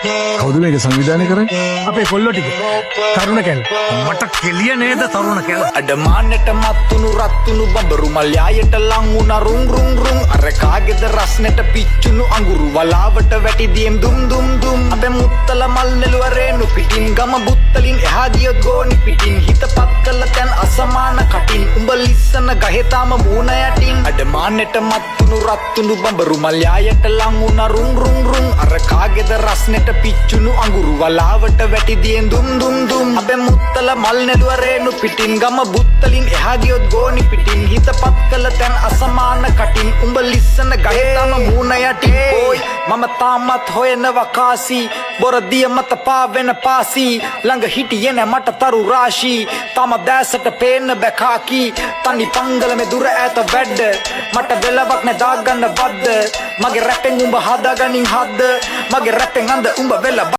කවුද මේක සංවිධානය කරන්නේ? අපේ කොල්ලෝ ටික තරුණ කැල. මට කෙලිය නේද තරුණ කැල. අඩමානෙට මත්තුණු රත්තුණු බඹරු මල්යායට ලං වුණ රුං රුං රුං අර කාගෙද රස්නෙට පිච්චුණු අඟුරු වලාවට වැටි දියම් දුම් දුම් දුම් අපේ මුත්තල මල් නෙළුවරේනු පිටින් ගම බුත්තලින් එහා ගියොත් ගෝනි පිටින් හිතපත් කළ තැන් අසමාන කටින් උඹ ලිස්සන ගහේ තාම මූණ යටින් අඩමානෙට මත්තුණු රත්තුණු බඹරු මල්යායට ලං වුණ රුං රුං රුං අර කාගෙද රස්නෙට පිච්චුණු අඟුරු වලාවට වැටි දියෙන් දුම් දුම් දුම් අපේ මුත්තල මල් නෙළුවරේනු පිටින් ගම බුත්තලින් එහා ගියොත් ගෝනි පිටින් හිතපත් කළ තැන් අසමාන කටින් උඹ ලිස්සන ගහේ තාම මූණ යටින් ඕයි මම තාමත් හොයනවා කාසි බොරදිය මත පාවෙන පාසි ළඟ හිටියේ නැ මට තරු රාශී තම දැසට පේන්න බැකාකි තනි පංගල මේ දුර ඈත වැඩ මට වෙලවක් නැ දාගන්න වද්ද මගේ රැපෙන් උඹ හදාගනින් හද්ද මගේ රැපෙන් අඳ උඹ වෙල